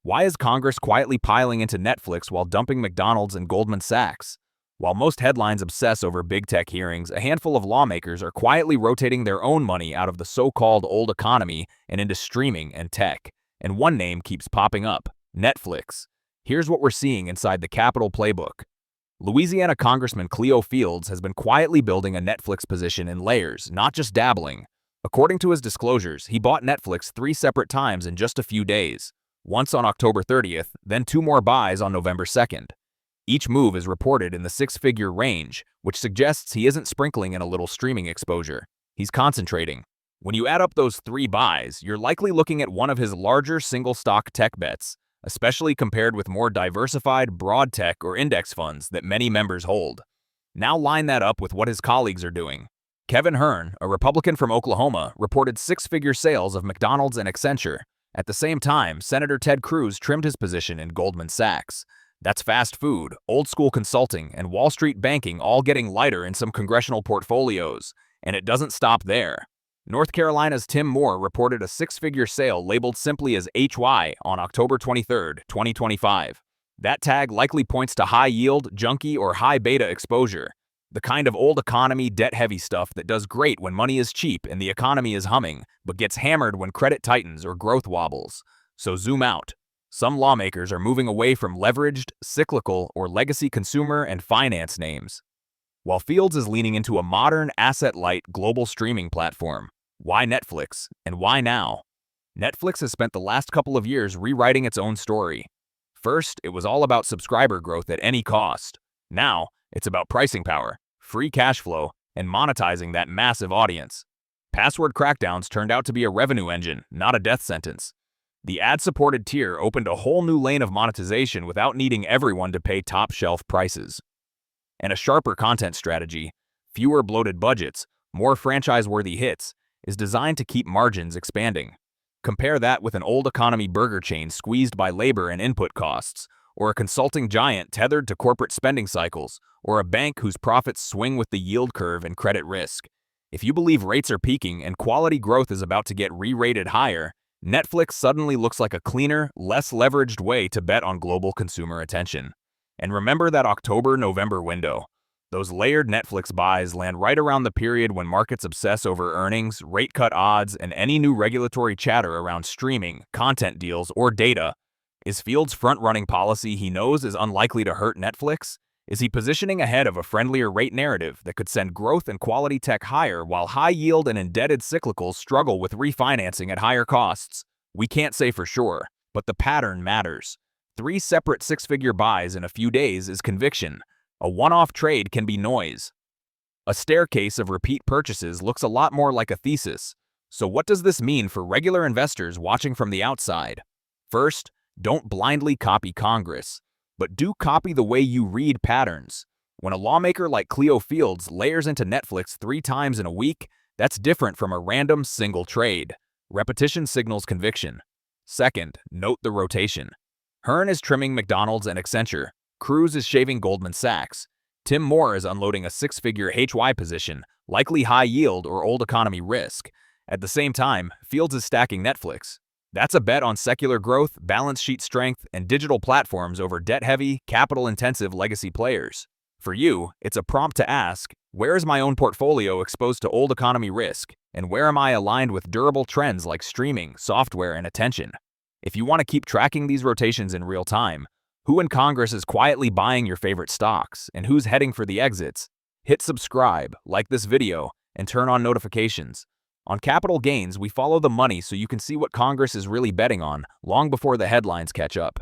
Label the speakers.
Speaker 1: Why is Congress quietly piling into Netflix while dumping McDonald's and Goldman Sachs? While most headlines obsess over big tech hearings, a handful of lawmakers are quietly rotating their own money out of the so-called old economy and into streaming and tech. And one name keeps popping up: Netflix. Here's what we're seeing inside the Capitol playbook. Louisiana Congressman Cleo Fields has been quietly building a Netflix position in layers, not just dabbling. According to his disclosures, he bought Netflix 3 separate times in just a few days. Once on October 30th, then 2 more buys on November 2nd. Each move is reported in the 6-figure range, which suggests he isn't sprinkling in a little streaming exposure. He's concentrating. When you add up those 3 buys, you're likely looking at one of his larger single-stock tech bets, especially compared with more diversified broad tech or index funds that many members hold. Now line that up with what his colleagues are doing. Kevin Hern, a Republican from Oklahoma, reported 6-figure sales of McDonald's and Accenture. At the same time, Senator Ted Cruz trimmed his position in Goldman Sachs. That's fast food, old-school consulting, and Wall Street banking all getting lighter in some congressional portfolios. And it doesn't stop there. North Carolina's Tim Moore reported a 6-figure sale labeled simply as HY on October 23, 2025. That tag likely points to high-yield, junky, or high-beta exposure. The kind of old economy, debt-heavy stuff that does great when money is cheap and the economy is humming, but gets hammered when credit tightens or growth wobbles. So zoom out. Some lawmakers are moving away from leveraged, cyclical, or legacy consumer and finance names, while Fields is leaning into a modern, asset-light global streaming platform. Why Netflix, and why now? Netflix has spent the last couple of years rewriting its own story. First, it was all about subscriber growth at any cost. Now, it's about pricing power, free cash flow, and monetizing that massive audience. Password crackdowns turned out to be a revenue engine, not a death sentence. The ad-supported tier opened a whole new lane of monetization without needing everyone to pay top-shelf prices. And a sharper content strategy, fewer bloated budgets, more franchise-worthy hits, is designed to keep margins expanding. Compare that with an old economy burger chain squeezed by labor and input costs, or a consulting giant tethered to corporate spending cycles, or a bank whose profits swing with the yield curve and credit risk. If you believe rates are peaking and quality growth is about to get re-rated higher, Netflix suddenly looks like a cleaner, less leveraged way to bet on global consumer attention. And remember that October-November window. Those layered Netflix buys land right around the period when markets obsess over earnings, rate cut odds, and any new regulatory chatter around streaming, content deals, or data. Is Fields' front-running policy he knows is unlikely to hurt Netflix? Is he positioning ahead of a friendlier rate narrative that could send growth and quality tech higher while high-yield and indebted cyclicals struggle with refinancing at higher costs? We can't say for sure, but the pattern matters. 3 separate 6-figure buys in a few days is conviction. A one-off trade can be noise. A staircase of repeat purchases looks a lot more like a thesis. So what does this mean for regular investors watching from the outside? First, don't blindly copy Congress, but do copy the way you read patterns. When a lawmaker like Cleo Fields layers into Netflix 3 times in a week, that's different from a random single trade. Repetition signals conviction. Second, note the rotation. Hern is trimming McDonald's and Accenture. Cruz is shaving Goldman Sachs. Tim Moore is unloading a 6-figure HY position, likely high yield or old economy risk. At the same time, Fields is stacking Netflix. That's a bet on secular growth, balance sheet strength, and digital platforms over debt-heavy, capital-intensive legacy players. For you, it's a prompt to ask, where is my own portfolio exposed to old economy risk, and where am I aligned with durable trends like streaming, software, and attention? If you want to keep tracking these rotations in real time, who in Congress is quietly buying your favorite stocks, and who's heading for the exits? Hit subscribe, like this video, and turn on notifications. On Capital Gains, we follow the money so you can see what Congress is really betting on long before the headlines catch up.